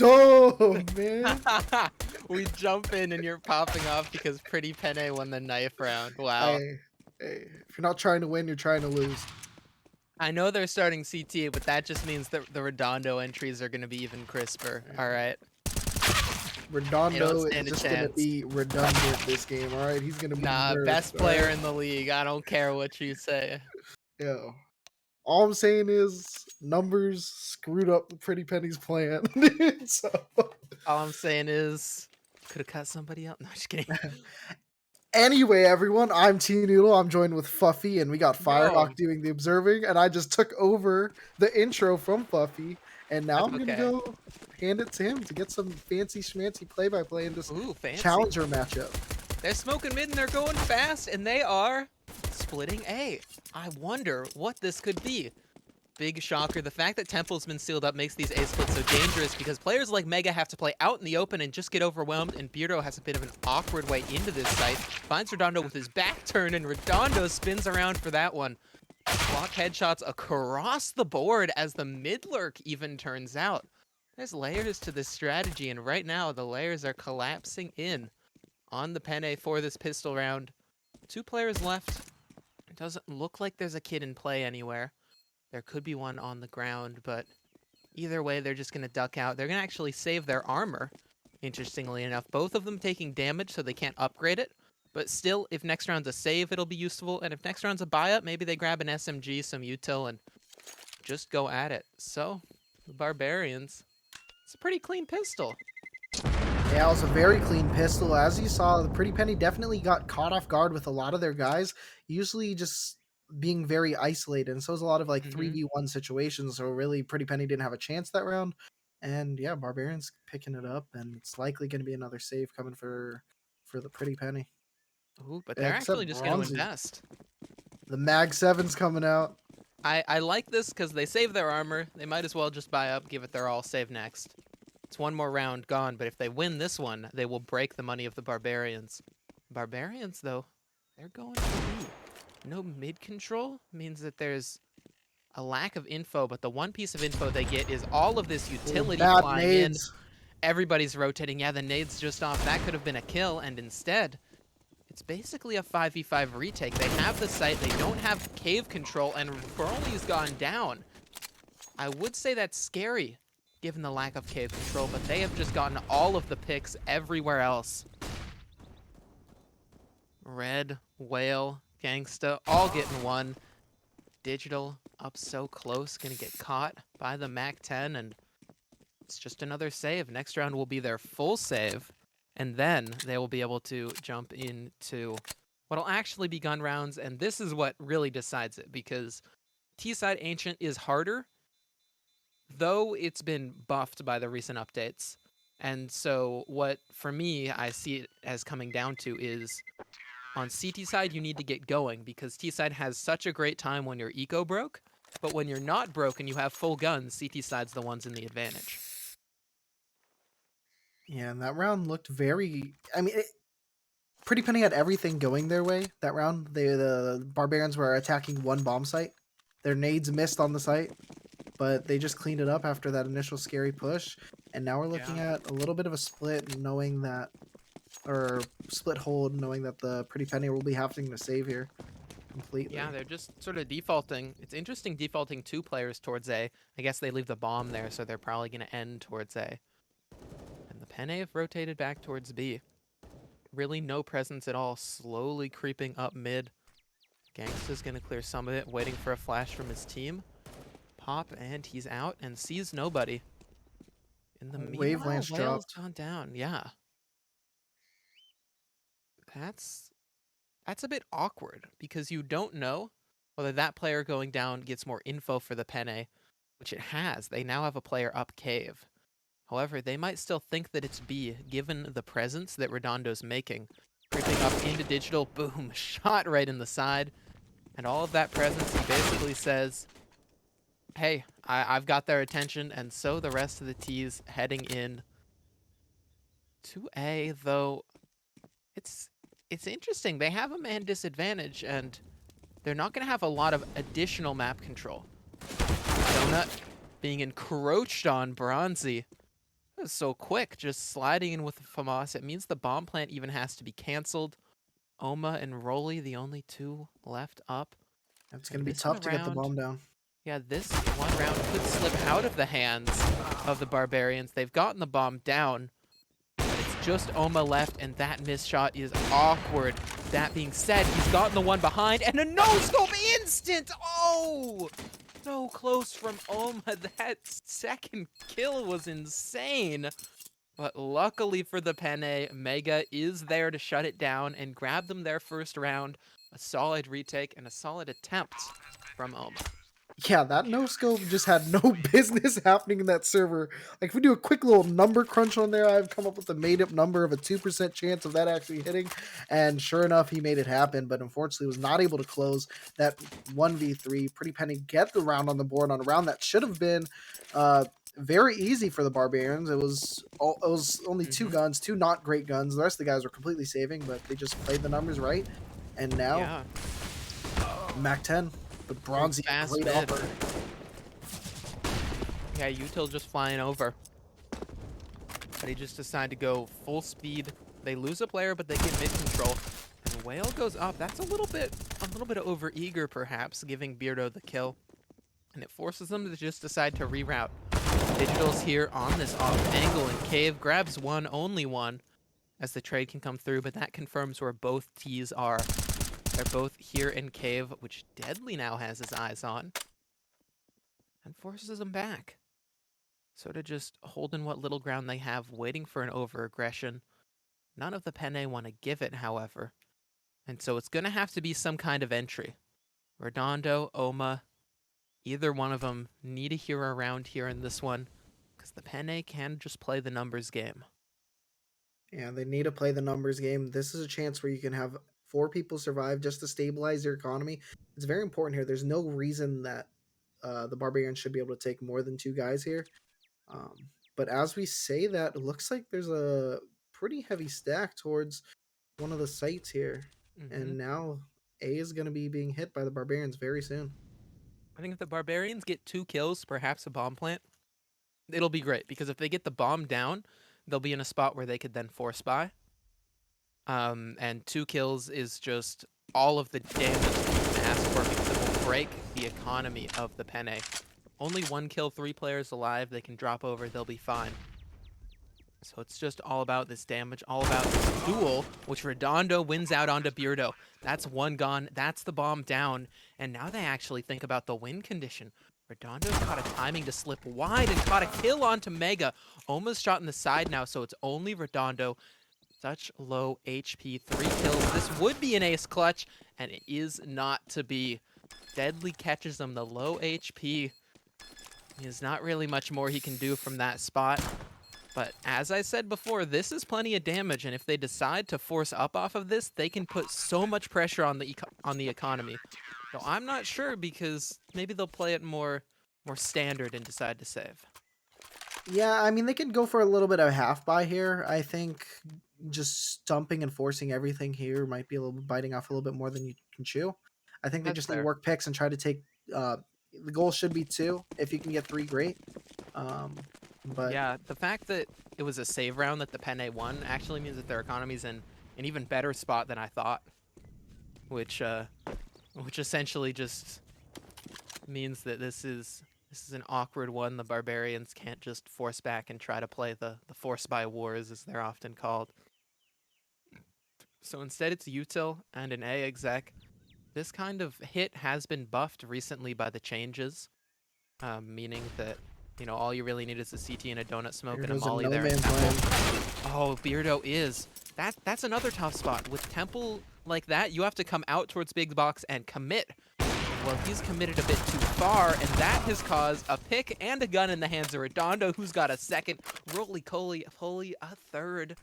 Redondo, man. We jump in and you're popping off because Pretty Penne won the knife round. Wow. Hey, if you're not trying to win, you're trying to lose. I know they're starting CT, but that just means that the Redondo entries are going to be even crisper. All right. They don't Redondo is stand a just gonna chance. be redundant this game. All right, he's gonna be Nah, best nerfed. All player right, in the league. I don't care what you say. yo. All I'm saying is numbers screwed up the Pretty Penny's plan. So, All I'm saying is, could have cut somebody out. No, just kidding. anyway, everyone, I'm T Noodle. I'm joined with Fuffy, and we got Yo, Firehawk doing the observing. And I just took over the intro from Fuffy, and now that's I'm gonna okay. go hand it to him to get some fancy schmancy play-by-play in this Ooh, fancy. challenger matchup. They're smoking mid and they're going fast, and they are splitting A. I wonder what this could be. Big shocker. The fact that Temple's been sealed up makes these A splits so dangerous because players like Mega have to play out in the open and just get overwhelmed, and Beardo has a bit of an awkward way into this site. Finds Redondo with his back turn, and Redondo spins around for that one. Block headshots across the board as the mid lurk even turns out. There's layers to this strategy, and right now the layers are collapsing in on the Penne for this pistol round. 2 players left. It doesn't look like there's a kid in play anywhere. There could be one on the ground, but either way, they're just going to duck out. They're going to actually save their armor, interestingly enough. Both of them taking damage, so they can't upgrade it. But still, if next round's a save, it'll be useful. And if next round's a buy-up, maybe they grab an SMG, some util, and just go at it. So, the Barbarians, it's a pretty clean pistol. Yeah, it was a very clean pistol. As you saw, the Pretty Penny definitely got caught off guard with a lot of their guys, usually just being very isolated. And so it was a lot of like 3v1 situations. So really, Pretty Penny didn't have a chance that round. And yeah, Barbarians picking it up, and it's likely going to be another save coming for the Pretty Penny. Ooh, but they're Except actually just going to Bronzy. invest. The Mag 7's coming out. I like this because they save their armor. They might as well just buy up, give it their all, save next. It's one more round gone, but if they win this one, they will break the money of the Barbarians. Barbarians, though, they're going to B. No mid control means that there's a lack of info, but the one piece of info they get is all of this utility Bad flying nades. in. Everybody's rotating. Yeah, the nade's just off. That could have been a kill, and instead, it's basically a 5v5 retake. They have the site, they don't have cave control, and Broly's gone down. I would say that's scary, given the lack of cave control, but they have just gotten all of the picks everywhere else. Red, Whale, Gangsta, all getting one. Digital up so close, gonna get caught by the MAC-10, and it's just another save. Next round will be their full save, and then they will be able to jump into what'll actually be gun rounds, and this is what really decides it, because T-side Ancient is harder, though it's been buffed by the recent updates. And so what, for me, I see it as coming down to is on CT side, you need to get going because T side has such a great time when you're eco broke, but when you're not broke and you have full guns, CT side's the ones in the advantage. Yeah, and that round looked very. I mean, Pretty Penny had everything going their way that round. The Barbarians were attacking one bomb site. Their nades missed on the site, but they just cleaned it up after that initial scary push. And now we're looking at a little bit of a split, knowing that, or split hold, knowing that the Pretty Penny will be having to save here completely. Yeah, they're just sort of defaulting. It's interesting defaulting 2 players towards A. I guess they leave the bomb there, so they're probably going to end towards A. And the Penne have rotated back towards B. Really no presence at all, slowly creeping up mid. Gangsta's going to clear some of it, waiting for a flash from his team. Pop, and he's out and sees nobody. In the meanwhile, Wavelength's Whale's dropped. gone down. Yeah. That's a bit awkward because you don't know whether that player going down gets more info for the Penne, which it has. They now have a player up cave. However, they might still think that it's B, given the presence that Redondo's making. Creeping up into digital, boom, shot right in the side. And all of that presence, he basically says, hey, I've got their attention, and so the rest of the T's heading in to A, though it's interesting. They have a man disadvantage, and they're not going to have a lot of additional map control. Donut being encroached on, Bronzy. is so quick, just sliding in with the FAMAS. It means the bomb plant even has to be canceled. Oma and Rolly, the only two left up. It's And gonna be this one tough to get the round, bomb down. yeah, this one round could slip out of the hands of the Barbarians. They've gotten the bomb down, but it's just Oma left, and that missed shot is awkward. That being said, he's gotten the one behind, and a no-scope instant! Oh! So close from Oma. That second kill was insane. But luckily for the Penne, Mega is there to shut it down and grab them their first round. A solid retake and a solid attempt from Oma. Yeah, that no scope just had no business happening in that server. Like, if we do a quick little number crunch on there, I've come up with a made up number of a 2% chance of that actually hitting. And sure enough, he made it happen, but unfortunately was not able to close that 1v3. Pretty Penny get the round on the board on a round that should have been very easy for the Barbarians. It was only two guns, two not great guns. The rest of the guys were completely saving, but they just played the numbers right. And now, Yeah. Mac 10. The bronzy Fast great mid. offer. Yeah, Util just flying over. But he just decided to go full speed. They lose a player, but they get mid control. And Whale goes up. That's a little bit over eager, perhaps, giving Beardo the kill. And it forces them to just decide to reroute. Digital's here on this off angle, and Cave grabs one, only one, as the trade can come through, but that confirms where both T's are. They're both here in Cave, which Deadly now has his eyes on, and forces them back. Sort of just holding what little ground they have, waiting for an over-aggression. None of the Penne want to give it, however. And so it's going to have to be some kind of entry. Redondo, Oma, either one of them need a hero around here in this one, because the Penne can just play the numbers game. Yeah, they need to play the numbers game. This is a chance where you can have 4 people survive just to stabilize your economy. It's very important here. There's no reason that the Barbarians should be able to take more than 2 guys here. Um, but as we say that, it looks like there's a pretty heavy stack towards one of the sites here. Mm-hmm. And now A is going to be being hit by the Barbarians very soon. I think if the Barbarians get 2 kills, perhaps a bomb plant, it'll be great, because if they get the bomb down, they'll be in a spot where they could then force buy. And 2 kills is just all of the damage that you can ask for, because it will break the economy of the Penne. Only 1 kill, 3 players alive, they can drop over, they'll be fine. So it's just all about this damage, all about this duel, which Redondo wins out onto Beardo. That's 1 gone, that's the bomb down, and now they actually think about the win condition. Redondo's caught a timing to slip wide and caught a kill onto Mega. Oma's shot in the side now, so it's only Redondo. Such low HP, 3 kills. This would be an ace clutch, and it is not to be. Deadly catches him, the low HP. There's not really much more he can do from that spot. But as I said before, this is plenty of damage, and if they decide to force up off of this, they can put so much pressure on the economy. So I'm not sure, because maybe they'll play it more standard and decide to save. Yeah, I mean, they could go for a little bit of half buy here. I think just stumping and forcing everything here might be a little biting off a little bit more than you can chew. I think they That's just need to fair. work picks and try to take. The goal should be 2. If you can get 3, great. But Yeah, the fact that it was a save round that the Penne won actually means that their economy's in an even better spot than I thought. Which essentially just means that this is an awkward one. The Barbarians can't just force back and try to play the force buy wars, as they're often called. So instead it's Util and an A exec. This kind of hit has been buffed recently by the changes, meaning that, you know, all you really need is a CT and a donut smoke here and a goes a molly no there. man's land. Oh, Beardo is. That's another tough spot. With Temple like that, you have to come out towards Big Box and commit. Well, he's committed a bit too far, and that has caused a pick and a gun in the hands of Redondo, who's got a second. Roly-Coly, a third.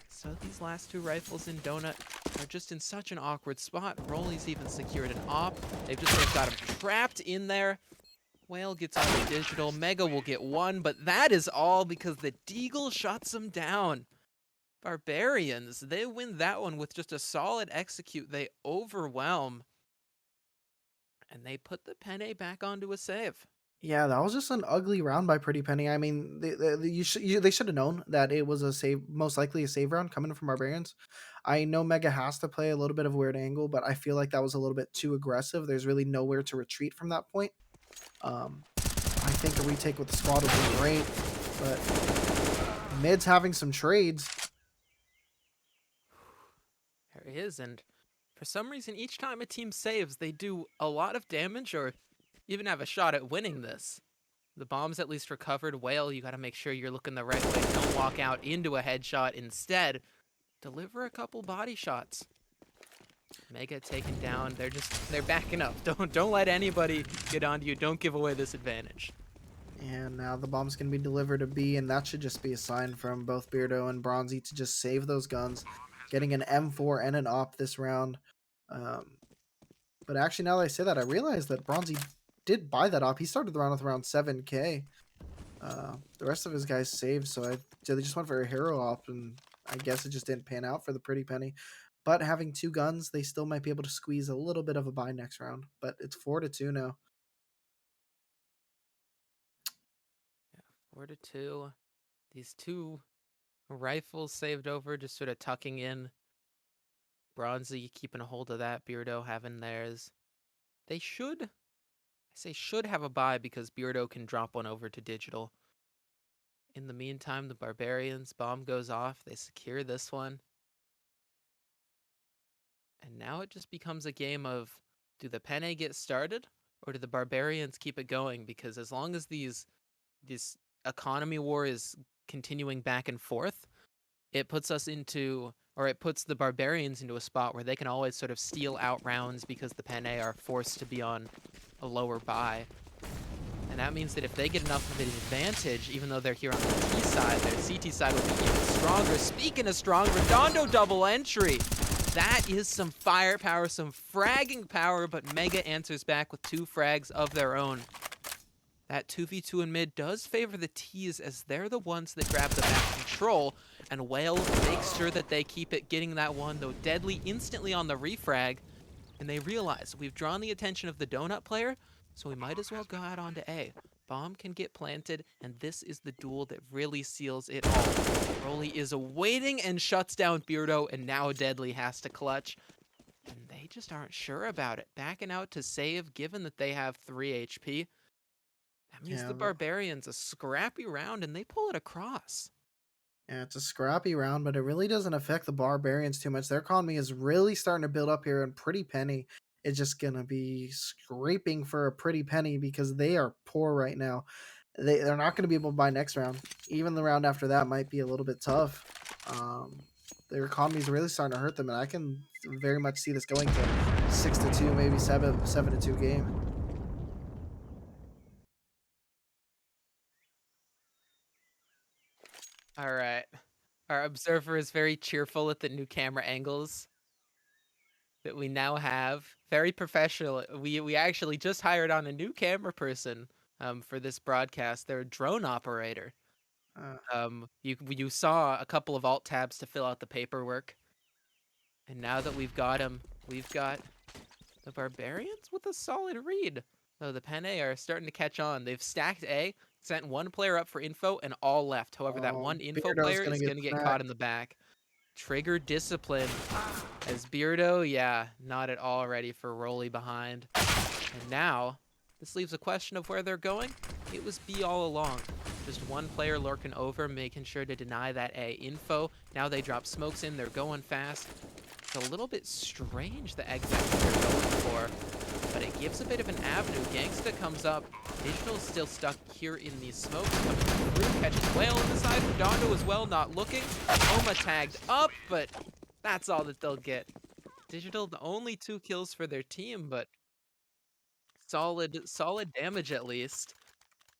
So these last 2 rifles in Donut are just in such an awkward spot. Rolly's even secured an op. They've just sort of got him trapped in there. Whale gets out of Digital. Mega will get 1, but that is all because the Deagle shuts him down. Barbarians, they win that one with just a solid execute. They overwhelm. And they put the Penne back onto a save. Yeah, that was just an ugly round by Pretty Penny. I mean, they should have known that it was a save, most likely a save round coming from Barbarians. I know Mega has to play a little bit of a weird angle, but I feel like that was a little bit too aggressive. There's really nowhere to retreat from that point. I think a retake with the squad would be great, but mid's having some trades. There he is, and for some reason, each time a team saves, they do a lot of damage or even have a shot at winning this. The bomb's at least recovered. Whale, you gotta make sure you're looking the right way. Don't walk out into a headshot. Instead, deliver a couple body shots. Mega taken down. They're backing up. Don't let anybody get onto you. Don't give away this advantage. And now the bomb's going to be delivered to B, and that should just be a sign from both Beardo and Bronzy to just save those guns. Getting an M4 and an op this round. Um, but actually, now that I say that, I realize that Bronzy did buy that op. He started the round with around 7K. The rest of his guys saved, so they just went for a hero op, and I guess it just didn't pan out for the Pretty Penny. But having two guns, they still might be able to squeeze a little bit of a buy next round. But it's 4-2 now. 4-2. These two rifles saved over, just sort of tucking in. Bronzy keeping a hold of that. Beardo having theirs. They should, I say should have a buy because Beardo can drop one over to digital. In the meantime, the Barbarians, bomb goes off. They secure this one. And now it just becomes a game of, do the Penne get started or do the Barbarians keep it going? Because as long as this economy war is continuing back and forth, it puts us into, or it puts the Barbarians into a spot where they can always sort of steal out rounds because the Penne are forced to be on a lower buy. And that means that if they get enough of an advantage, even though they're here on the T side, their CT side will be even stronger. Speaking of strong, Redondo double entry. That is some firepower, some fragging power, but Mega answers back with 2 frags of their own. That 2v2 in mid does favor the T's as they're the ones that grab the map control, and Whale makes sure that they keep it getting that one, though Deadly instantly on the refrag, and they realize we've drawn the attention of the donut player, so we might as well go out onto A. Bomb can get planted, and this is the duel that really seals it all. Broly is awaiting and shuts down Beardo, and now Deadly has to clutch. And they just aren't sure about it. Backing out to save, given that they have 3 HP. That means Yeah, the Barbarians, a scrappy round, and they pull it across. Yeah, it's a scrappy round, but it really doesn't affect the Barbarians too much. Their economy is really starting to build up here, and Pretty Penny is just gonna be scraping for a pretty penny because they are poor right now. They're not gonna be able to buy next round. Even the round after that might be a little bit tough. Um, their economy is really starting to hurt them, and I can very much see this going to 6-2, maybe 7-2 game. All right. Our observer is very cheerful at the new camera angles that we now have. Very professional. We actually just hired on a new camera person for this broadcast. They're a drone operator. Uh, You saw a couple of alt tabs to fill out the paperwork, and now that we've got them, we've got the Barbarians with a solid read. Though the Penne are starting to catch on. They've stacked A, sent one player up for info, and all left. However, that one info Beardo's player gonna is get going to get caught snacked. in the back. Trigger discipline as Beardo, yeah, not at all ready for Rolly behind. And now, this leaves a question of where they're going. It was B all along. Just one player lurking over, making sure to deny that A info. Now they drop smokes in, they're going fast. It's a little bit strange the exit they're going for, but it gives a bit of an avenue. Gangsta comes up. Digital's still stuck here in these smokes. Coming through, catches Whale on the side. Redondo as well, not looking. Oma tagged up, but that's all that they'll get. Digital, the only 2 kills for their team, but solid damage at least.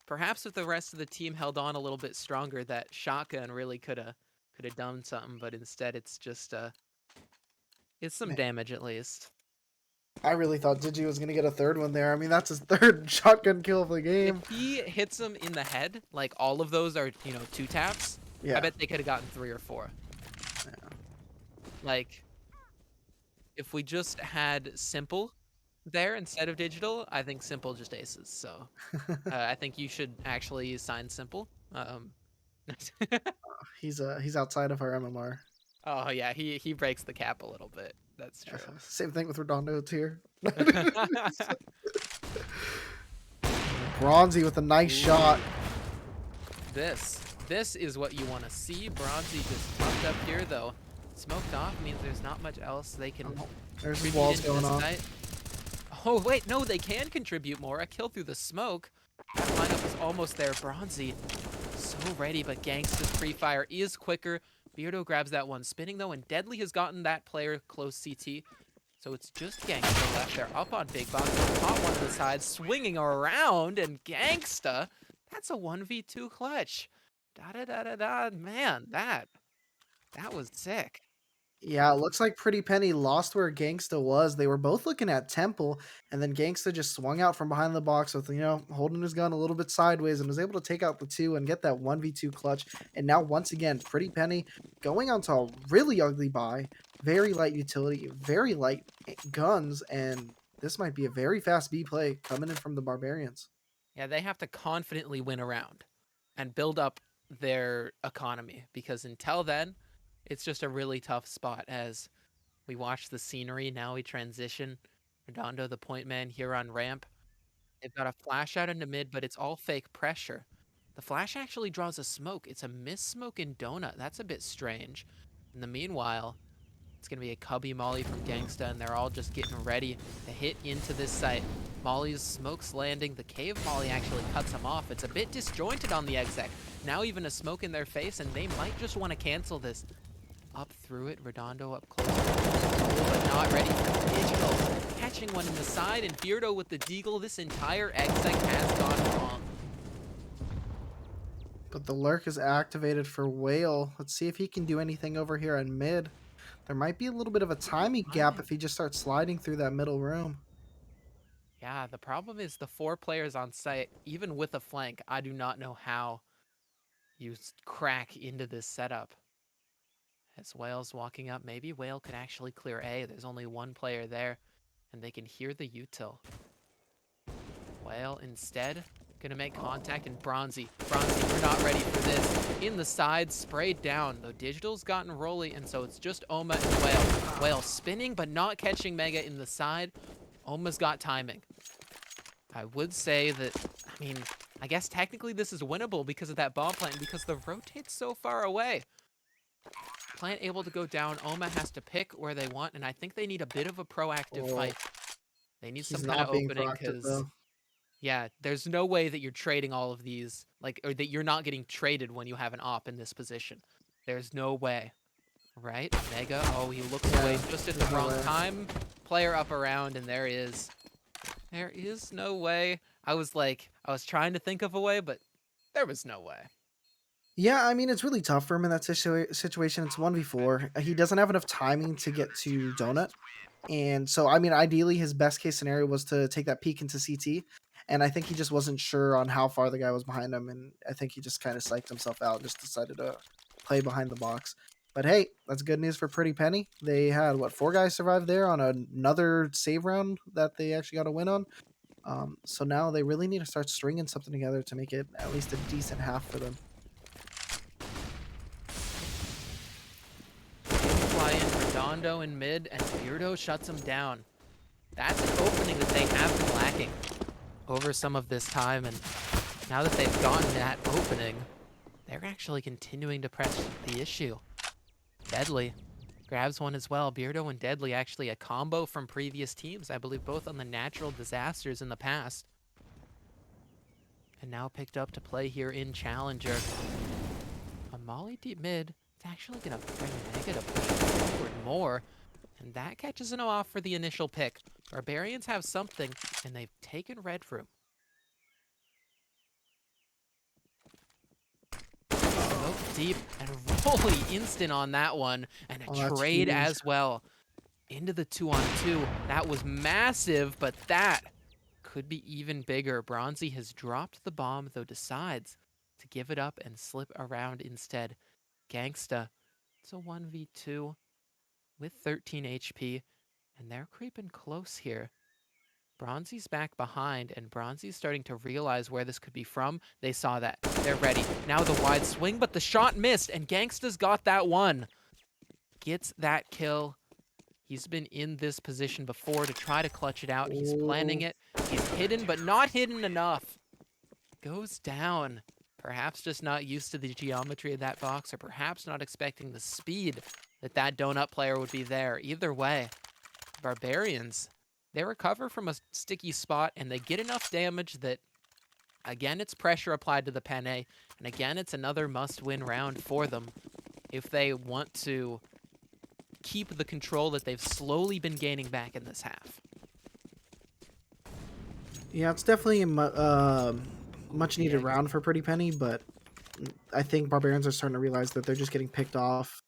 Perhaps if the rest of the team held on a little bit stronger, that shotgun really could have done something, but instead it's some Man, damage at least. I really thought Digi was gonna get a third one there. I mean, that's his third shotgun kill of the If game. he hits him in the head, like all of those are, 2 taps, I Yeah. bet they could have gotten 3 or 4. Yeah. Like, if we just had simple, there instead of digital, I think simple just aces. So I think you should actually sign simple. He's outside of our MMR. Oh yeah, he breaks the cap a little bit. That's Yeah, true. same thing with Redondo here. Bronzy with a nice shot. Ooh, this is what you want to see. Bronzy just tucked up here though. Smoked off means there's not much else they can Oh, there's his contribute walls into going this on. fight. Oh wait, no, they can contribute more. A kill through the smoke. That lineup is almost there. Bronzy so ready, but Gangsta's pre-fire is quicker. Beardo grabs that one spinning though, and Deadly has gotten that player close CT. So it's just Gangsta left. They're up on Big Box. Caught one of the sides, swinging around, and Gangsta, that's a 1v2 clutch. Da-da-da-da-da. Man, that was sick. Yeah, it looks like Pretty Penny lost where Gangsta was. They were both looking at Temple, and then Gangsta just swung out from behind the box with, holding his gun a little bit sideways and was able to take out the two and get that 1v2 clutch. And now, once again, Pretty Penny going onto a really ugly buy, very light utility, very light guns, and this might be a very fast B play coming in from the Barbarians. Yeah, they have to confidently win around and build up their economy because until then, it's just a really tough spot as we watch the scenery. Now we transition. Redondo, the point man, here on ramp. They've got a flash out into mid, but it's all fake pressure. The flash actually draws a smoke. It's a miss smoke in Donut. That's a bit strange. In the meanwhile, it's going to be a Cubby Molly from Gangsta, and they're all just getting ready to hit into this site. Molly's smoke's landing. The cave Molly actually cuts him off. It's a bit disjointed on the exec. Now even a smoke in their face, and they might just want to cancel this. Up through it, Redondo up close. But not ready for digital. Catching one in the side, and Beardo with the deagle. This entire exec has gone wrong. But the lurk is activated for Whale. Let's see if he can do anything over here on mid. There might be a little bit of a timing gap if he just starts sliding through that middle room. Yeah, the problem is the 4 players on site, even with a flank, I do not know how you crack into this setup. As Whale's walking up, maybe Whale could actually clear A. There's only 1 player there, and they can hear the util. Whale instead gonna make contact, and Bronzy, we're not ready for this. In the side, sprayed down, though Digital's gotten rolly, and so it's just Oma and Whale. Whale spinning, but not catching Mega in the side. Oma's got timing. I would say that, I mean, I guess technically this is winnable because of that bomb plant, because the rotate's so far away. Plant able to go down, Oma has to pick where they want, and I think they need a bit of a proactive Oh, fight. They need some he's kind of not being opening, proactive because, though. yeah, there's no way that you're trading all of these, like, or that you're not getting traded when you have an op in this position. There's no way, right? Mega, oh, he looks away Yeah, just at the there's no wrong way. time. Player up around, and there is. There is no way. I was trying to think of a way, but there was no way. Yeah, I mean, it's really tough for him in that situation. It's 1v4. He doesn't have enough timing to get to Donut. And so, I mean, ideally, his best case scenario was to take that peek into CT. And I think he just wasn't sure on how far the guy was behind him. And I think he just kind of psyched himself out and just decided to play behind the box. But hey, that's good news for Pretty Penny. They had, what, 4 guys survive there on another save round that they actually got a win on. So now they really need to start stringing something together to make it at least a decent half for them. Fly in Redondo in mid, and Beardo shuts him down. That's an opening that they have been lacking over some of this time, and now that they've gotten that opening, they're actually continuing to press the issue. Deadly grabs one as well. Beardo and Deadly, actually a combo from previous teams, I believe both on the natural disasters in the past. And now picked up to play here in Challenger. A Molly deep mid. It's actually going to bring Mega to push forward more. And that catches an off for the initial pick. Barbarians have something, and they've taken Red Room. Smoke deep, and Rolly instant on that one. And a Oh, that's trade huge. as well. Into the 2-on-2. That was massive, but that could be even bigger. Bronzy has dropped the bomb, though decides to give it up and slip around instead. Gangsta, it's a 1v2 with 13 HP, and they're creeping close here. Bronzy's back behind, and Bronzy's starting to realize where this could be from. They saw that. They're ready. Now the wide swing, but the shot missed, and Gangsta's got that one. Gets that kill. He's been in this position before to try to clutch it out. He's planning Oh, it. He's hidden, but not hidden enough. Goes down. Perhaps just not used to the geometry of that box, or perhaps not expecting the speed that donut player would be there. Either way, Barbarians, they recover from a sticky spot, and they get enough damage that, again, it's pressure applied to the Penne, and again, it's another must-win round for them if they want to keep the control that they've slowly been gaining back in this half. yeah, it's definitely a much needed Yeah, round for Pretty Penny, but I think Barbarians are starting to realize that they're just getting picked off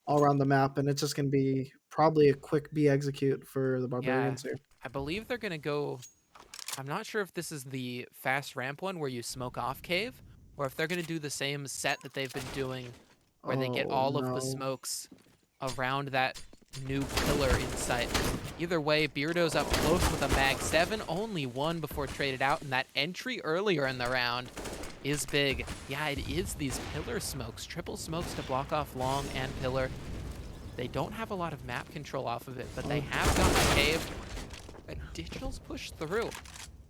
all around the map, and it's just going to be probably a quick B execute for the yeah. Barbarians here. I believe they're going to go. I'm not sure if this is the fast ramp one where you smoke off cave, or if they're going to do the same set that they've been doing where they get Oh all of the no. smokes around that new pillar in sight. Either way, Beardo's up close with a mag 7, only one before traded out, and that entry earlier in the round is big. Yeah, it is these pillar smokes, triple smokes to block off long and pillar. They don't have a lot of map control off of it, but they have got the cave. And Digital's pushed through.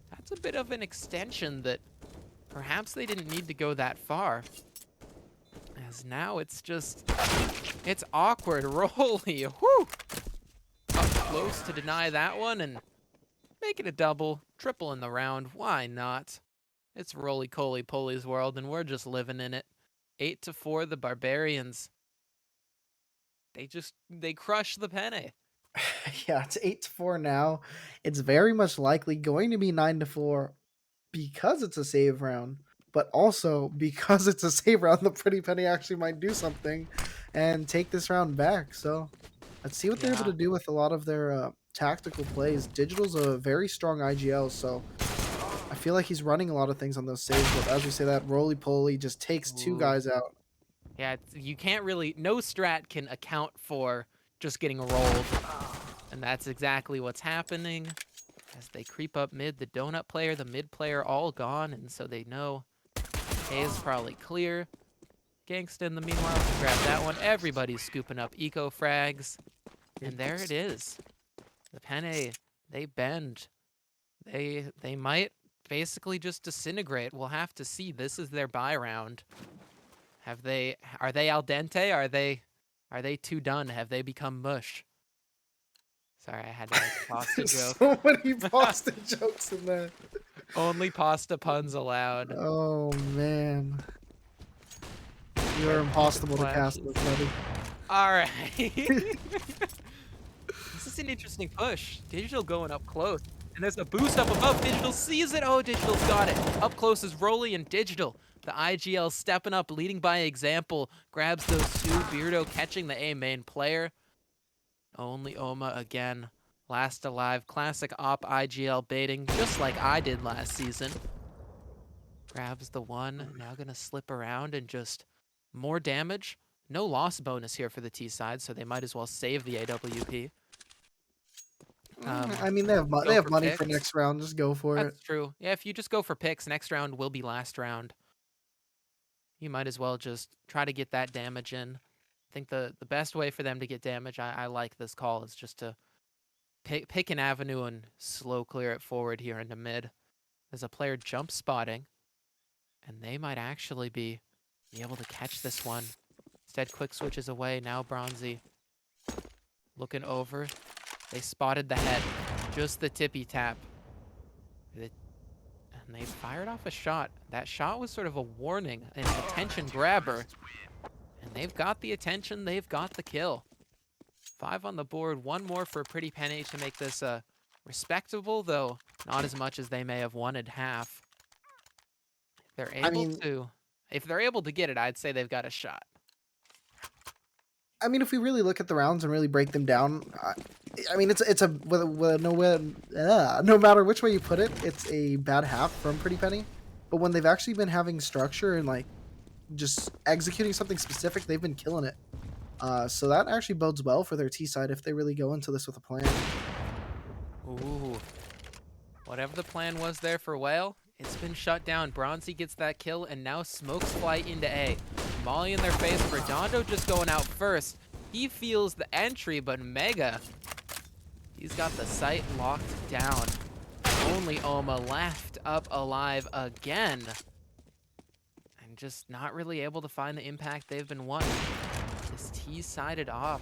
That's a bit of an extension that perhaps they didn't need to go that far. As now it's just, it's awkward. Rolly, whoo! Up close to deny that one and make it a double, triple in the round. Why not? It's Roly-Coly-Poly's world, and we're just living in it. 8-4, the Barbarians. They crush the Penne. Yeah, it's 8-4 now. It's very much likely going to be 9-4 because it's a save round, but also because it's a save round, the Pretty Penny actually might do something and take this round back. So let's see what they're able Yeah. to do with a lot of their tactical plays. Digital's a very strong IGL, so I feel like he's running a lot of things on those saves. But as we say, that roly poly just takes two Ooh. guys out. Yeah, you can't really, no strat can account for just getting rolled. And that's exactly what's happening. As they creep up mid, the donut player, the mid player, all gone, and so they know A is probably clear. Gangsta in the meanwhile can grab that one. Everybody's scooping up eco frags. And there it is. The Penne, they bend. They might basically just disintegrate. We'll have to see. This is their buy round. Are they al dente? Are they too done? Have they become mush? Sorry, I had to make a pasta joke. So many pasta jokes in there. Only pasta puns allowed. Oh man, you're impossible to cast with, buddy. All right. This is an interesting push. Digital going up close. And there's a boost up above. Digital sees it. Oh, Digital's got it. Up close is Rolly and Digital. The IGL stepping up, leading by example. Grabs those two. Beardo catching the A main player. Only Oma again. Last alive. Classic op IGL baiting, just like I did last season. Grabs the one. Now gonna slip around and just more damage. No loss bonus here for the T side, so they might as well save the AWP. I mean, they have money for picks. next round. Just go for it. That's true. Yeah, if you just go for picks, next round will be last round. You might as well just try to get that damage in. I think the best way for them to get damage, I like this call, is just to pick an avenue and slow clear it forward here into mid. There's a player jump spotting, and they might actually be able to catch this one. Instead, quick switches away. Now Bronzy looking over. They spotted the head, just the tippy tap. And they fired off a shot. That shot was sort of a warning, an attention grabber. And they've got the attention, they've got the kill. 5 on the board, one more for Pretty Penne to make this respectable, though not as much as they may have wanted half. If they're able to get it, I'd say they've got a shot. I mean, if we really look at the rounds and really break them down, I mean, no matter which way you put it, it's a bad half from Pretty Penny. But when they've actually been having structure and like just executing something specific, they've been killing it. So that actually bodes well for their T side if they really go into this with a plan. Ooh. Whatever the plan was there for Whale, it's been shut down. Bronzy gets that kill, and now smokes fly into A. Molly in their face, Redondo just going out first. He feels the entry, but Mega, he's got the site locked down. Only Oma left up alive again. And just not really able to find the impact they've been wanting. This T-sided op.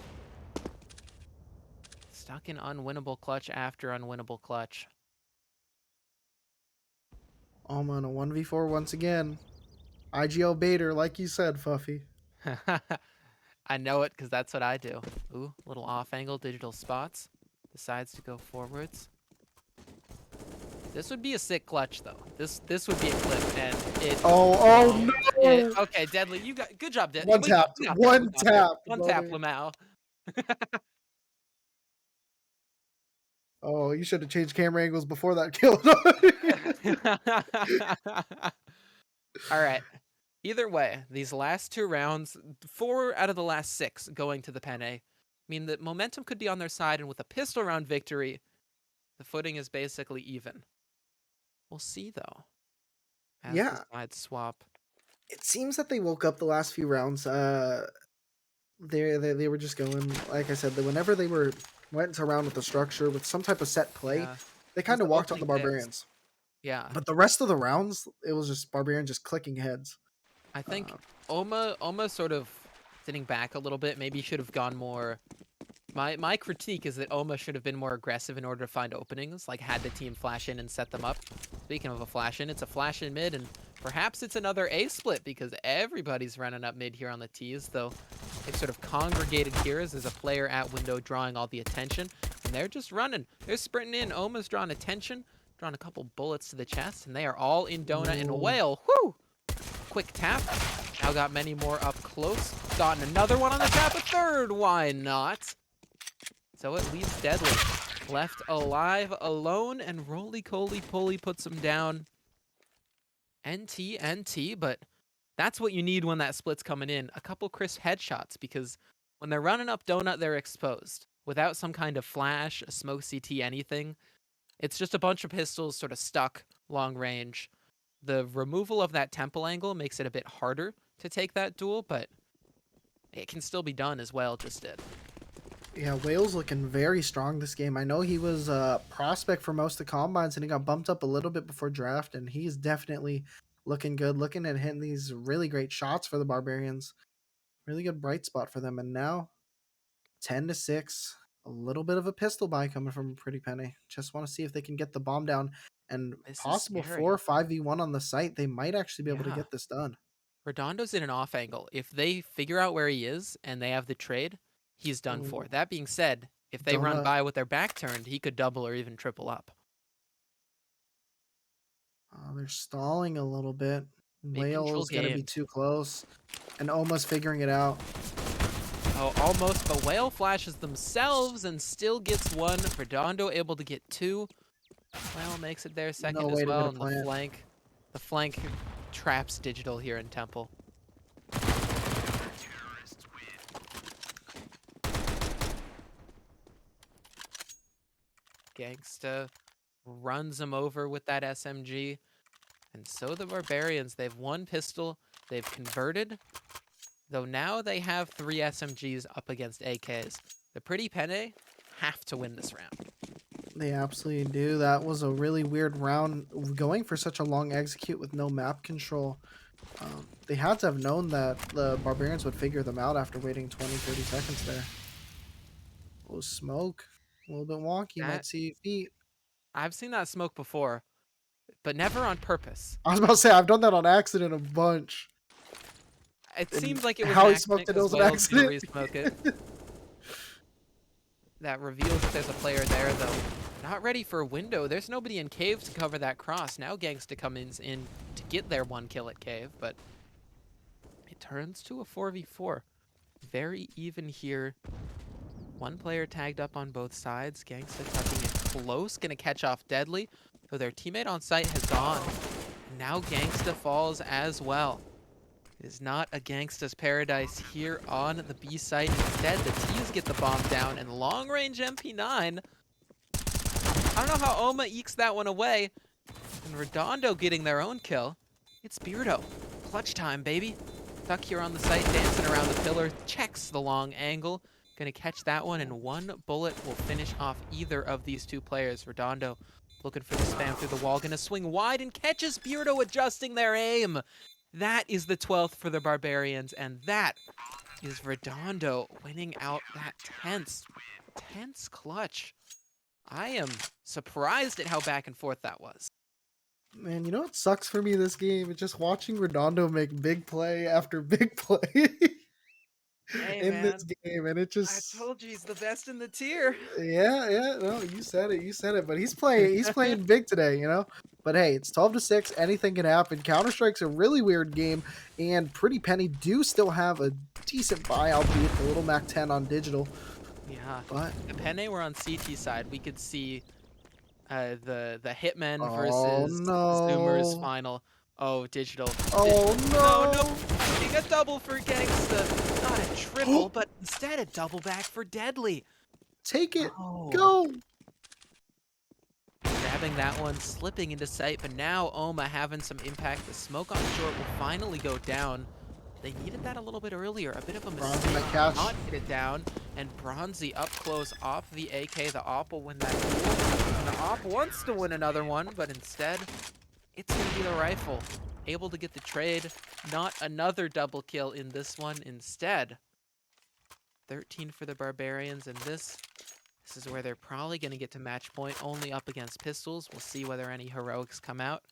Stuck in unwinnable clutch after unwinnable clutch. Alma in a 1v4 once again. IGL baiter, like you said, Fuffy. I know it because that's what I do. Ooh, little off-angle digital spots. Decides to go forwards. This would be a sick clutch though. This would be a clip, and it. Oh no! Okay, Deadly, you got good job, Deadly. One tap. One tap. One tap, Lamau. Oh, you should have changed camera angles before that kill. All right. Either way, these last 2 rounds, 4 out of the last 6 going to the Penne, mean that momentum could be on their side, and with a pistol round victory, the footing is basically even. We'll see though. As Yeah. the sides swap. It seems that they woke up the last few rounds. They were just going, like I said, whenever they went around with the structure with some type of set play, Yeah. they kind of the walked on the opening picks. Barbarians. Yeah. But the rest of the rounds, it was just Barbarian just clicking heads. I think Oma sort of sitting back a little bit, maybe should have gone more. My critique is that Oma should have been more aggressive in order to find openings, like had the team flash in and set them up. Speaking of a flash in, it's a flash in mid, and perhaps it's another A split because everybody's running up mid here on the T's, though they've sort of congregated here as there's a player at window drawing all the attention, and they're just running. They're sprinting in. Oma's drawing attention, drawing a couple bullets to the chest, and they are all in Donut and Whale. Whoo! Quick tap. Now got many more up close. Gotten another one on the tap, a third. Why not? So it leaves Deadly left alive, alone, and roly-poly puts him down. NT, but that's what you need when that split's coming in. A couple crisp headshots, because when they're running up Donut, they're exposed. Without some kind of flash, a smoke CT, anything, it's just a bunch of pistols sort of stuck long range. The removal of that temple angle makes it a bit harder to take that duel, but it can still be done as well, just did. Yeah, Whale's looking very strong this game. I know he was a prospect for most of the combines, and he got bumped up a little bit before draft, and he's definitely looking good, looking at hitting these really great shots for the Barbarians. Really good bright spot for them. And now 10-6, a little bit of a pistol buy coming from Pretty Penny. Just want to see if they can get the bomb down, and This is possible scary. 4 or 5v1 on the site. They might actually be able to Yeah. get this done. Redondo's in an off angle. If they figure out where he is and they have the trade, he's done for. Ooh. That being said, if they run Donut. by with their back turned, he could double or even triple up. Oh, they're stalling a little bit. Big control Whale's going to be gained. too close, and almost figuring it out. Oh, almost, but Whale flashes themselves and still gets one. Redondo able to get 2. Whale makes it there second No way as to well, get a and plant. the flank traps Digital here in Temple. Gangsta runs him over with that SMG. And so the Barbarians, they've one pistol, they've converted, though now they have 3 SMGs up against AKs. The Pretty Penne have to win this round. They absolutely do. That was a really weird round, going for such a long execute with no map control. They had to have known that the Barbarians would figure them out after waiting 20-30 seconds there. Oh, smoke. A little bit wonky. Might see feet. I've seen that smoke before, but never on purpose. I was about to say, I've done that on accident a bunch. It And seems like it was how an he smoked accident it was 'cause an Whale's gonna accident. re-smoke it. That reveals that there's a player there, though. Not ready for a window. There's nobody in cave to cover that cross. Now Gangsta comes in to get their 1 kill at cave, but it turns to a 4v4. Very even here. 1 player tagged up on both sides. Gangsta tucking it close, gonna catch off Deadly, though their teammate on site has gone. And now Gangsta falls as well. It is not a Gangsta's paradise here on the B site. Instead, the T's get the bomb down, and long-range MP9 I don't know how Oma ekes that one away. And Redondo getting their own kill. It's Beardo. Clutch time, baby. Stuck here on the site, dancing around the pillar. Checks the long angle. Gonna catch that one, and one bullet will finish off either of these two players. Redondo looking for the spam through the wall. Gonna swing wide and catches Beardo adjusting their aim. That is the 12th for the Barbarians, and that is Redondo winning out that tense clutch. I am surprised at how back and forth that was. Man, you know what sucks for me this game? It's just watching Redondo make big play after big play Hey, in this man. game, and it I just told you he's the best in the tier. yeah, no, you said it, but he's playing big today, you know. But hey, it's 12-6. Anything can happen. Counter Strike's a really weird game, and Pretty Penny do still have a decent buy, albeit the little Mac 10 on digital. Yeah. But If Penne were on CT side, we could see the Hitmen oh versus Zoomer's no, final. Oh, digital. oh No, no. no, Getting a double for Gangsta. Not a triple, but instead a double back for Deadly. take it, Oh. go. Grabbing that one, slipping into sight, but now Oma having some impact. The smoke on short will finally go down. They needed that a little bit earlier. A bit of a Bronzy mistake. that catch. Not hit it down. And Bronzy up close off the AK. The Op will win that duel. And the Op wants to win another one, but instead, it's going to be the rifle. Able to get the trade. Not another double kill in this one. Instead, 13 for the Barbarians. And this is where they're probably going to get to match point. Only up against pistols. We'll see whether any heroics come out.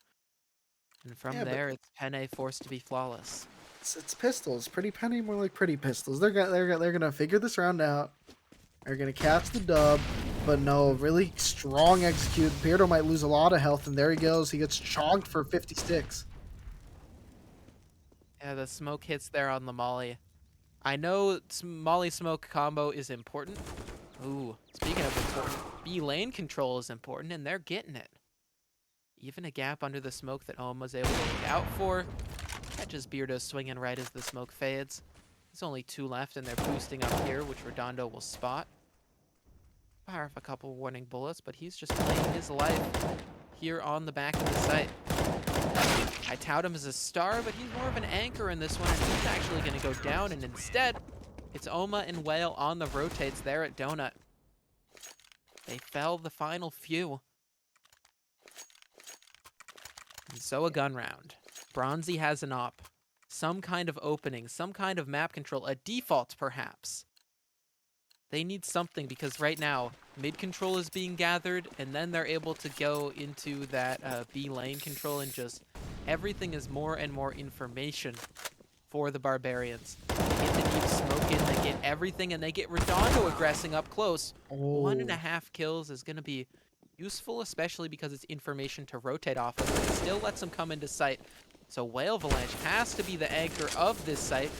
And from there, it's Penne forced to be flawless. It's pistols. Pretty Penny, more like pretty pistols. They're gonna figure this round out. They're gonna catch the dub, but no, really strong execute. Beardo might lose a lot of health, and there he goes. He gets chonked for 50 sticks. Yeah, the smoke hits there on the Molly. I know Molly smoke combo is important. Ooh, speaking of important, B lane control is important, and they're getting it. Even a gap under the smoke that Ohm was able to look out for. Catches Beardo swinging right as the smoke fades. There's only 2 left, and they're boosting up here, which Redondo will spot. Fire off a couple warning bullets, but he's just playing his life here on the back of the site. I tout him as a star, but he's more of an anchor in this one, and he's actually going to go down, and instead, it's Oma and Whale on the rotates there at Donut. They fell the final few. And so a gun round. Bronzy has an op. Some kind of opening, some kind of map control, a default perhaps. They need something because right now, mid control is being gathered, and then they're able to go into that B lane control, and just everything is more and more information for the Barbarians. They get the deep smoke in, they get everything, and they get Redondo aggressing up close. Oh. 1.5 kills is going to be useful, especially because it's information to rotate off of, but it still lets them come into sight. So Whale Avalanche has to be the anchor of this site.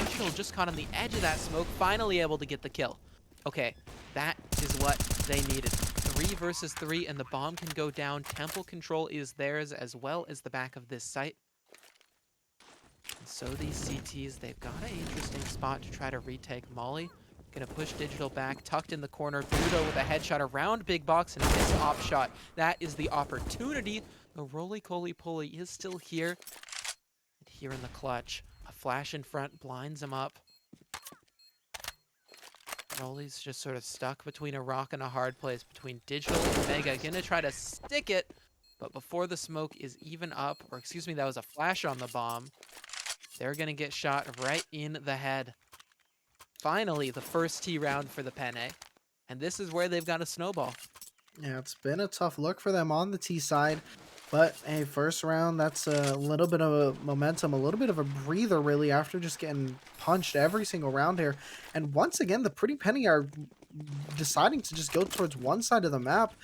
Digital just caught on the edge of that smoke, finally able to get the kill. Okay, that is what they needed. 3 versus 3, and the bomb can go down. Temple control is theirs, as well as the back of this site. And so these CTs, they've got an interesting spot to try to retake Molly. Gonna push Digital back, tucked in the corner. Beardo with a headshot around Big Box, and his op shot. That is the opportunity. The roly-poly-poly is still here. And here in the clutch, a flash in front blinds him up. Rolly's just sort of stuck between a rock and a hard place, between Digital and Mega. Gonna try to stick it, but before the smoke is even up, or excuse me, that was a flash on the bomb, they're gonna get shot right in the head. Finally, the first T round for the Penne, and this is where they've got a snowball. Yeah, it's been a tough look for them on the T side, but hey, first round, that's a little bit of a momentum, a little bit of a breather, really, after just getting punched every single round here. And once again, the Pretty Penny are deciding to just go towards one side of the map.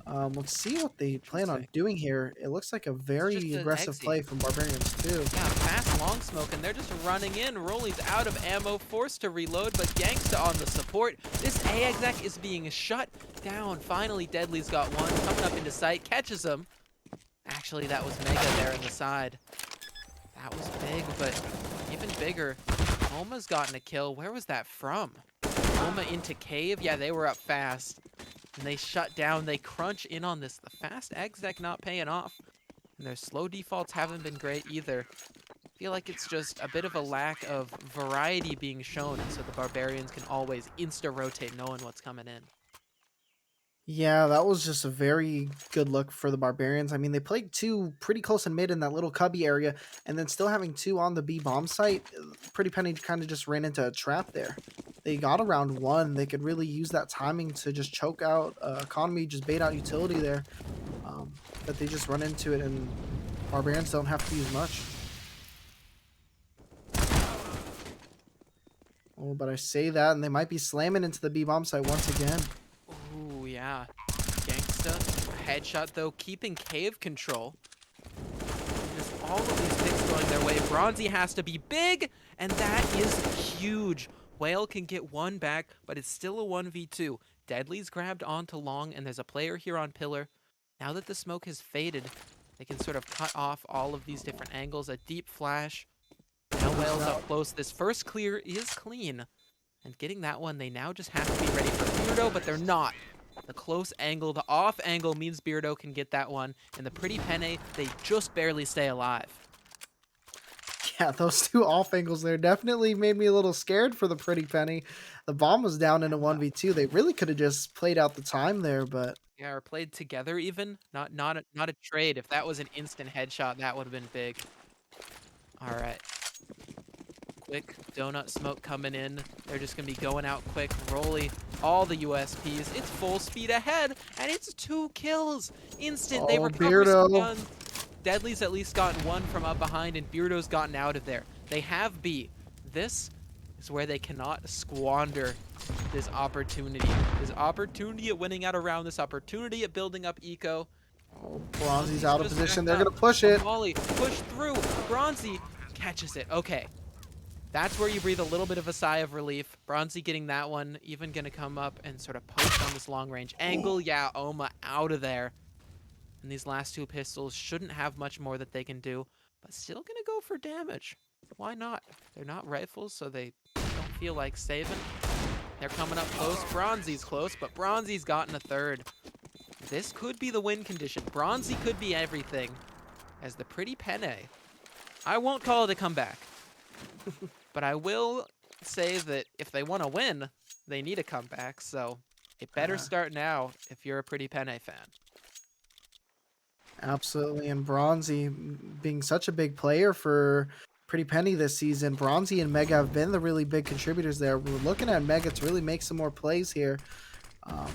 Let's see what they plan on doing here. It looks like a very aggressive play from Barbarians, too. Yeah, fast long smoke, and they're just running in. Rolly's out of ammo, forced to reload, but Gangsta on the support. This A exec is being shut down. Finally, Deadly's got one, coming up into sight, catches him. Actually, that was Mega there on the side. That was big, but even bigger. Oma's gotten a kill. Where was that from? Oma into cave? Yeah, they were up fast. and they shut down. They crunch in on this. The fast exec not paying off, and their slow defaults haven't been great either. I feel like it's just a bit of a lack of variety being shown, and so the Barbarians can always insta-rotate knowing what's coming in. Yeah, that was just a very good look for the Barbarians. I mean, they played two pretty close in mid in that little cubby area, and then still having two on the B bomb site. Pretty Penny kind of just ran into a trap there. They got around one. They could really use that timing to just choke out economy, just bait out utility there. But they just run into it, and Barbarians don't have to use much. Oh, but I say that, and they might be slamming into the B bomb site once again. Ooh, yeah. Gangsta, headshot though, keeping cave control. Just all of these picks going their way. Bronzy has to be big, and that is huge. Whale can get one back, but it's still a 1v2. Deadly's grabbed onto long, and there's a player here on pillar. Now that the smoke has faded, they can sort of cut off all of these different angles. A deep flash. Now Whale's up close. This first clear is clean. And getting that one, they now just have to be ready for Beardo, but they're not. The close angle, the off angle means Beardo can get that one. And the Pretty Penne, they just barely stay alive. Yeah, those two off angles there definitely made me a little scared for the Pretty Penny. The bomb was down in a 1v2. They really could have just played out the time there, but Yeah, or played together even. Not a trade. If that was an instant headshot, that would have been big. All right. Quick donut smoke coming in. They're just going to be going out quick. Rolly, all the USPs. It's full speed ahead, and it's 2 kills. Instant. They oh, recover some Beardo. guns. Deadly's at least gotten one from up behind, and Beardo's gotten out of there. They have B. This is where they cannot squander this opportunity. This opportunity at winning out around, this opportunity at building up eco. Oh, Bronzy's out of just position. backed They're up. going to push A it. Molly, push through. Bronzy catches it. Okay. That's where you breathe a little bit of a sigh of relief. Bronzy getting that one, even going to come up and sort of post on this long range angle. Yeah, Oma out of there. And these last 2 pistols shouldn't have much more that they can do, but still going to go for damage. Why not? They're not rifles, so they don't feel like saving. They're coming up close. Bronzy's close, but Bronzy's gotten a third. This could be the win condition. Bronzy could be everything. As the Pretty Penne, I won't call it a comeback. But I will say that if they want to win, they need a comeback, so it better start now if you're a Pretty Penne fan. Absolutely. And Bronzy being such a big player for Pretty Penny this season. Bronzy and Mega have been the really big contributors there. We're looking at Mega to really make some more plays here. Um,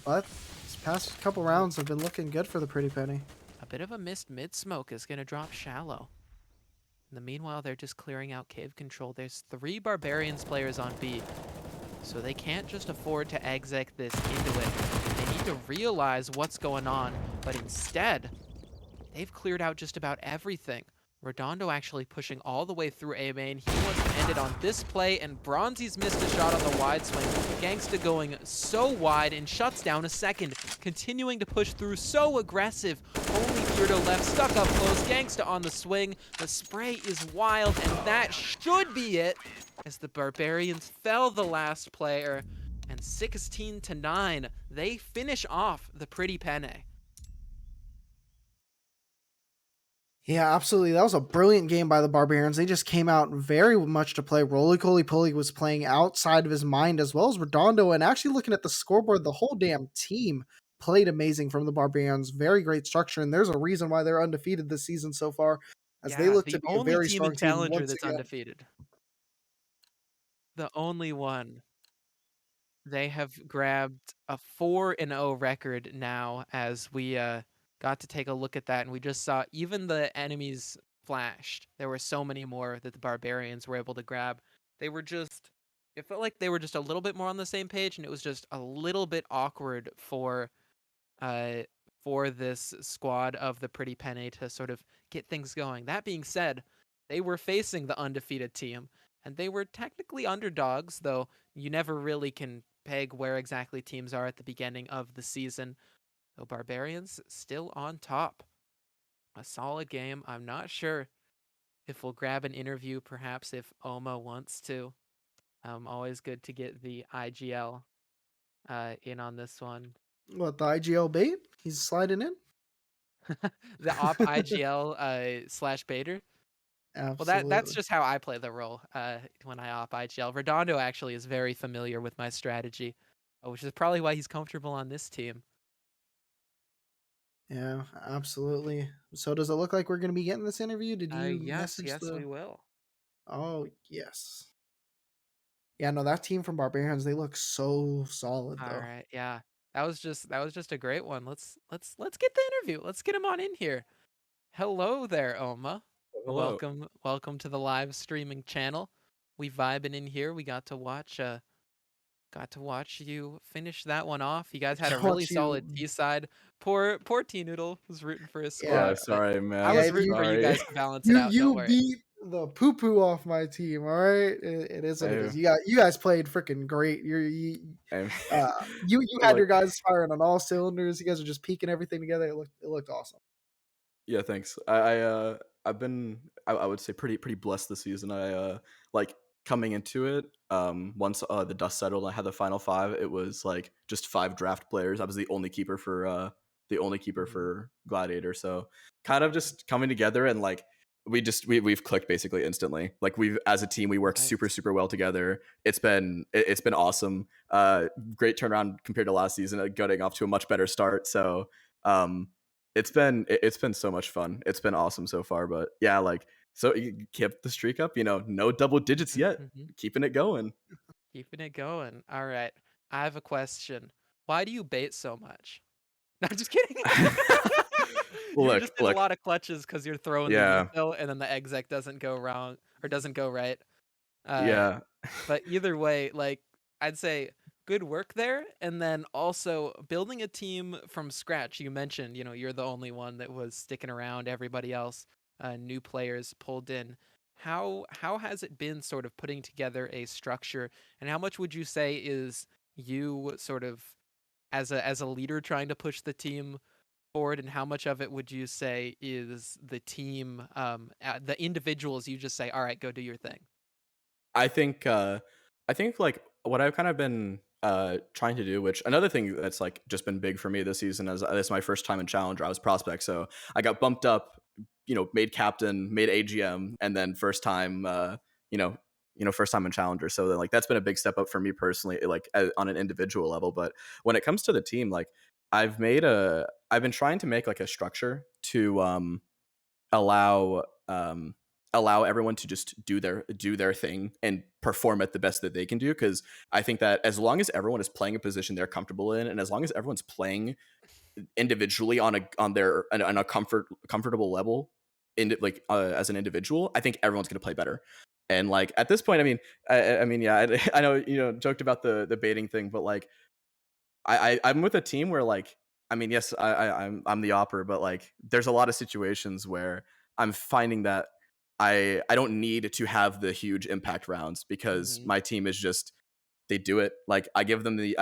but these past couple rounds have been looking good for the Pretty Penny. A bit of a missed mid-smoke is going to drop shallow. In the meanwhile, they're just clearing out cave control. There's 3 Barbarians players on B, so they can't just afford to exec this into it. They need to realize what's going on, but instead, they've cleared out just about everything. Redondo actually pushing all the way through A main. He wants to end it on this play, and Bronzy's missed a shot on the wide swing. Gangsta going so wide and shuts down a second, continuing to push through so aggressive. Only Beardo left, stuck up close. Gangsta on the swing. The spray is wild, and that should be it as the Barbarians fell the last player. And 16-9, they finish off the Pretty Penne. Yeah, absolutely. That was a brilliant game by the Barbarians. They just came out very much to play. Roly Poly was playing outside of his mind as well as Redondo. And actually looking at the scoreboard, the whole damn team played amazing from the Barbarians. Very great structure. And there's a reason why they're undefeated this season so far, as they Yeah, look to the be a only very team in strong team Challenger once that's again. undefeated. The only one. They have grabbed a 4-0 record now as we got to take a look at that, and we just saw even the enemies flashed. There were so many more that the Barbarians were able to grab. They were just, it felt like they were just a little bit more on the same page, and it was just a little bit awkward uh, for this squad of the Pretty Penne to sort of get things going. That being said, they were facing the undefeated team, and they were technically underdogs, though you never really can peg where exactly teams are at the beginning of the season. The Barbarians still on top. A solid game. I'm not sure if we'll grab an interview, perhaps if Oma wants to. Always good to get the IGL in on this one. What, the IGL bait? He's sliding in? The op IGL slash baiter. Well, that's Absolutely. just how I play the role when I op IGL. Redondo actually is very familiar with my strategy, which is probably why he's comfortable on this team. Yeah, absolutely. So does it look like we're gonna be getting this interview? Did you Yes, message yes, we the will. Oh, yes. Yeah, no, that team from Barbarians, they look so solid All though. right, yeah. That was just a great one. Let's get the interview. Let's get him on in here. Hello there, Oma. Hello. Welcome to the live streaming channel. We vibing in here. We got to watch you finish that one off. You guys had a really Watch solid you. T side. Poor T Noodle was rooting for his Yeah. Yeah, squad, but sorry, I man. was Yeah, rooting for you Sorry. guys to balance it you out. Don't you worry. beat the poo poo off my team, all right? It is what it Hey, is. You guys played freaking great. hey, Uh, you had like, your guys firing on all cylinders. You guys are just peaking everything together. It looked awesome. yeah, thanks. I've been, I would say pretty blessed this season. Like coming into it, once the dust settled, I had the final five. It was like just five draft players. I was Mhm. the only keeper for Gladiator. So kind of just coming together and like we've clicked basically instantly. Like we've as a team we work super Nice. super well together. It's been awesome. Great turnaround compared to last season. Getting off to a much better start. So um it's been so much fun. It's been awesome so far. But yeah, like so you kept the streak up. No double digits Mhm, yet. mhm. Keeping it going. Keeping it going. All right. I have a question. Why do you bait so much? No, I'm just kidding. You're look, just in a look. lot of clutches because you're throwing the Yeah, util and then the exec doesn't go wrong or doesn't go right. Uh, yeah. but either way, like I'd say good work there. And then also building a team from scratch. You mentioned, you're the only one that was sticking around. Everybody else, new players pulled in. How has it been sort of putting together a structure? And how much would you say is you sort of as a leader trying to push the team forward, and how much of it would you say is the team, the individuals you just say, all right, go do your thing? I think like what I've kind of been trying to do, which another thing that's like just been big for me this season is this is my first time in Challenger. I was prospect, so I got bumped up, made captain, made AGM, and then you know, first time in Challenger. So then like that's been a big step up for me personally, like on an individual level. But when it comes to the team, like I've been trying to make like a structure to allow allow everyone to just do their thing and perform at the best that they can do, because I think that as long as everyone is playing a position they're comfortable in, and as long as everyone's playing individually on a comfortable level in like as an individual, I think everyone's going to play better. And like at this point, I mean, I mean, yeah, I know joked about the baiting thing, but like I'm with a team where like I mean, yes, I'm the opera, but like there's a lot of situations where I'm finding that I don't need to have the huge impact rounds because Hmm. my team is just they do it. Like I give them the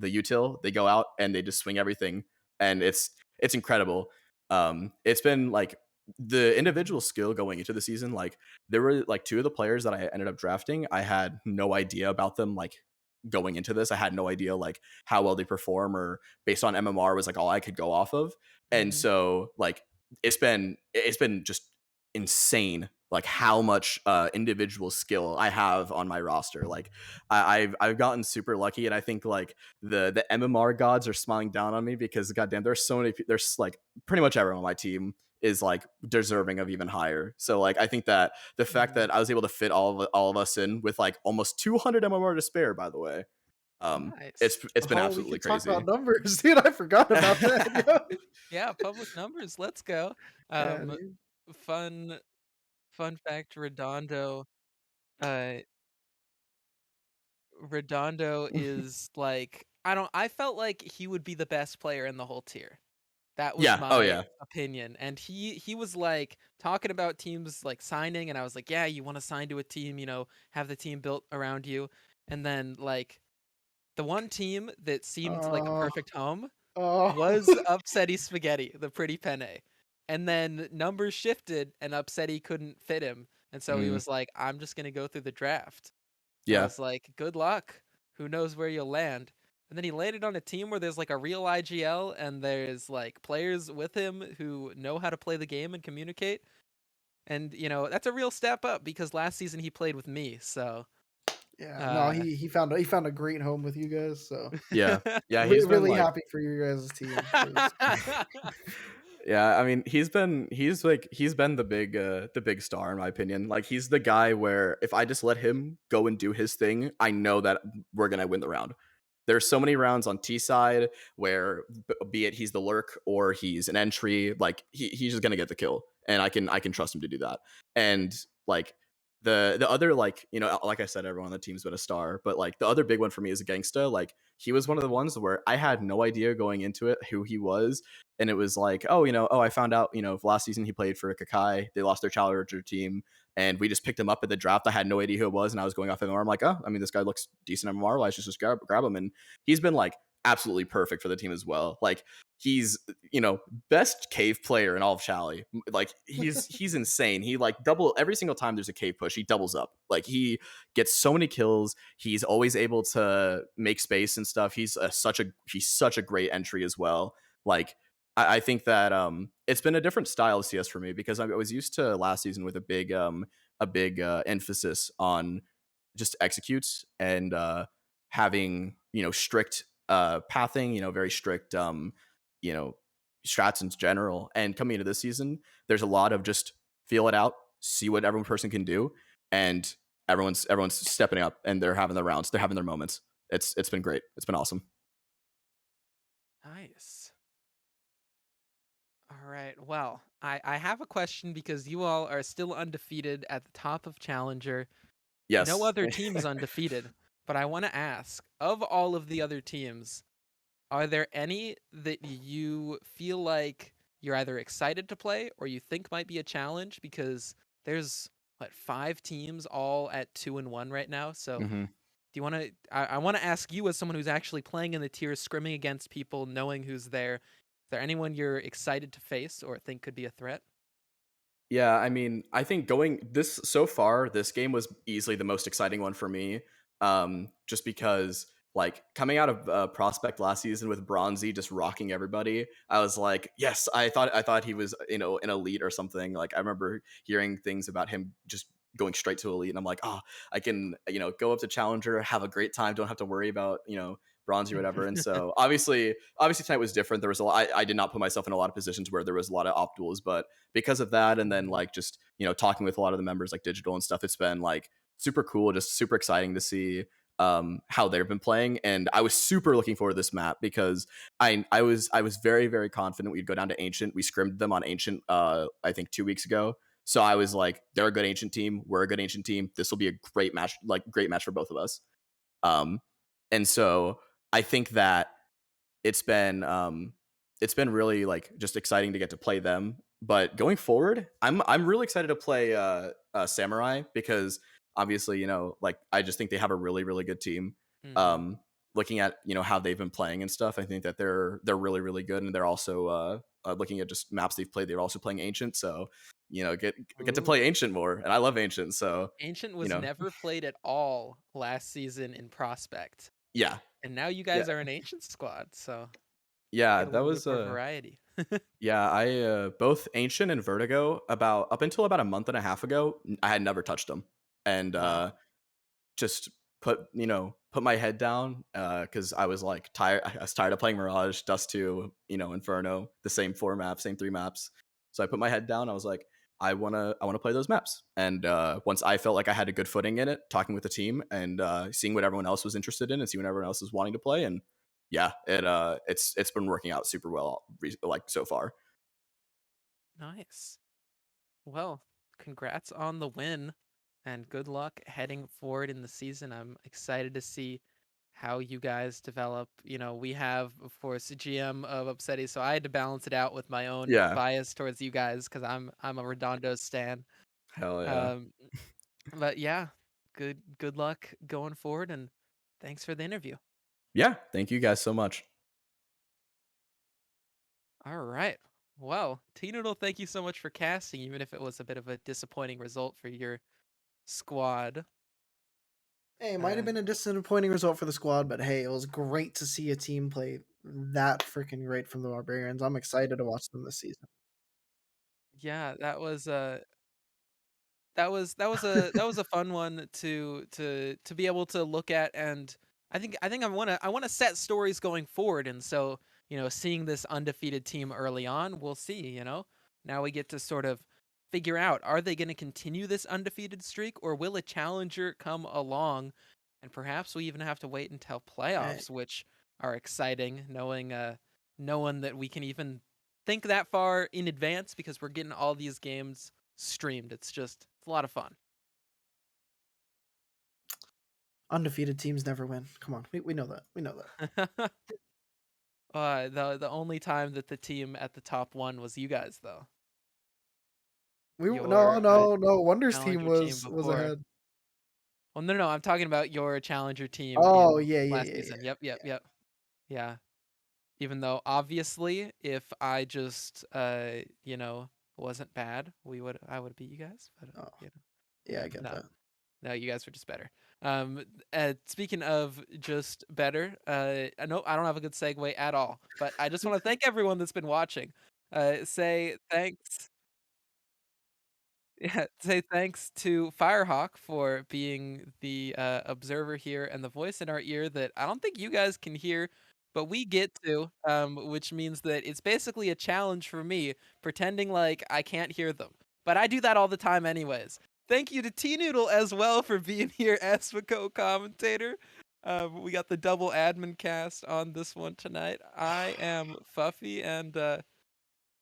util, they go out and they just swing everything, and it's incredible. It's been like the individual skill going into the season. Like there were like two of the players that I ended up drafting. I had no idea about them like going into this. I had no idea like how well they perform, or based on MMR was like all I could go off of. And Hmm. so like it's been just insane like how much individual skill I have on my roster. Like I've gotten super lucky, and I think like the MMR gods are smiling down on me because goddamn, there's so many. There's like pretty much everyone on my team is like deserving of even higher. So like I think that the fact Hmm. that I was able to fit all of us in with like almost 200 MMR to spare, by the way, Nice. it's been Oh, we absolutely could talk about crazy. numbers, dude. I forgot about that. Yeah, public numbers. Let's go. Yeah, Um, dude. fun fun fact, Uh, Redondo is like I felt like he would be the best player in the whole tier. That was Yeah. Oh my yeah. opinion. And he was like talking about teams like signing, and I was like, "Yeah, you want to sign to a team, have the team built around you." And then like the one team that seemed like a Oh, perfect home oh. was Upsetty Spaghetti, the pretty Penne. And then numbers shifted and Upsetty couldn't fit him. And so he Mm, was like, "I'm just going to go through the draft." I yeah. was like, "Good luck. Who knows where you'll land?" and then he landed on a team where there's like a real IGL and there's like players with him who know how to play the game and communicate. And that's a real step up because last season he played with me. So, Yeah, no, uh, he found a great home with you guys. So Yeah. Yeah, he's been really like happy for you guys' team. 'Cause yeah, I mean, he's been the big star in my opinion. Like he's the guy where if I just let him go and do his thing, I know that we're going to win the round. There's so many rounds on T side where be it he's the lurk or he's an entry, like he's just going to get the kill and I can trust him to do that. And like the other like, like I said, everyone on the team's been a star, but like the other big one for me is a gangsta. Like he was one of the ones where I had no idea going into it who he was, and it was like, I found out, last season he played for Kakai. They lost their challenger team, and we just picked him up at the draft. I had no idea who it was, and I was going off MMR. I'm like, oh, I mean, this guy looks decent MMR. I should just grab him, and he's been like absolutely perfect for the team as well. Like he's best cave player in all of Chally. Like he's insane. He like double every single time there's a cave push, he doubles up. Like he gets so many kills. He's always able to make space and stuff. He's such a great entry as well. Like I think that it's been a different style of CS for me because I was used to last season with a big emphasis on just executes and having strict pathing, very strict you know strats in general. And coming into this season, there's a lot of just feel it out, see what every person can do, and everyone's stepping up and they're having their rounds, they're having their moments. It's been great. It's been awesome. Nice. All right. Well, I have a question because you all are still undefeated at the top of Challenger. No Yes. other team is undefeated. But I want to ask, of all of the other teams, are there any that you feel like you're either excited to play or you think might be a challenge? Because there's what, 5 teams all at 2-1 right now. So Hmm. do you want to? I want to ask you as someone who's actually playing in the tiers, scrimming against people, knowing who's there. Is there anyone you're excited to face or think could be a threat? Yeah, I mean, I think going this so far, this game was easily the most exciting one for me. Just because like coming out of Prospect last season with Bronzy just rocking everybody, I was like, yes, I thought he was an elite or something. Like I remember hearing things about him just going straight to elite, and I'm like, oh, I can go up to challenger, have a great time, don't have to worry about bronze or whatever. And so obviously tonight was different. There was a lot, I did not put myself in a lot of positions where there was a lot of op duels, but because of that, and then like just talking with a lot of the members like digital and stuff, it's been like super cool, just super exciting to see how they've been playing. And I was super looking forward to this map because I was very, very confident we'd go down to Ancient. We scrimmed them on Ancient I think 2 weeks ago. So I was like, they're a good Ancient team, we're a good Ancient team, this will be a great match, like great match for both of us. um and so I think that it's been it's been really like just exciting to get to play them. But going forward, I'm really excited to play Samurai because obviously like I just think they have a really, really good team. Hmm. um Looking at how they've been playing and stuff, I think that they're really, really good. And they're also looking at just maps they've played, they're also playing Ancient. So get to play Ooh. Ancient more, and I love Ancient. So Ancient you was know never played at all last season in Prospect, yeah. and now you Yeah. guys are an Ancient squad, so Yeah, get a that little bit was more variety. yeah, I both Ancient and Vertigo, about up until about a month and a half ago, I had never touched them. And Wow. just put my head down because I was like tired. I was tired of playing Mirage, Dust 2, Inferno, the same 4 maps, same 3 maps. So I put my head down. I was like, I wanna play those maps. And once I felt like I had a good footing in it, talking with the team and seeing what everyone else was interested in and seeing what everyone else was wanting to play, and yeah, it's been working out super well like so far. Nice. Well, congrats on the win and good luck heading forward in the season. I'm excited to see how you guys develop. We have, of course, a GM of Upsetty, so I had to balance it out with my own Yeah, bias towards you guys because I'm a Redondo stan. hell yeah. Um, but yeah, good luck going forward, and thanks for the interview. Yeah, thank you guys so much. All right. Well, T-Noodle, thank you so much for casting, even if it was a bit of a disappointing result for your squad. Hey, it might have Uh, been a disappointing result for the squad, but hey, it was great to see a team play that freaking great from the Barbarians. I'm excited to watch them this season. yeah, that was a fun one to be able to look at, and I think I wanna set stories going forward, and so seeing this undefeated team early on, we'll see. Now we get to sort of figure out, are they going to continue this undefeated streak, or will a challenger come along, and perhaps we even have to wait until Hey, playoffs, which are exciting, knowing that we can even think that far in advance because we're getting all these games streamed. It's a lot of fun. undefeated teams never win. Come on, we know that. We know that. The only time that the team at the top won was you guys, though. No, Your no, no. Wonder's team challenger team was before. ahead. Well, no, no, I'm talking about your challenger team Oh in yeah, yeah, last yeah, season. Yep, yep, yeah. yep. Yeah. Even though obviously, if I just wasn't bad, I would beat you guys. But Oh, yeah, yeah, I get no. that. No, you guys were just better. Speaking of just better, I don't have a good segue at all, but I just want to thank everyone that's been watching. Say thanks, yeah, say thanks to Firehawk for being the observer here and the voice in our ear that I don't think you guys can hear, but we get to, which means that it's basically a challenge for me pretending like I can't hear them. But I do that all the time, anyways. Thank you to T Noodle as well for being here as the co-commentator. We got the double admin cast on this one tonight. I am Fuffy, and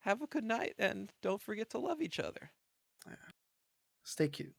have a good night, and don't forget to love each other. Yeah. Stay cute.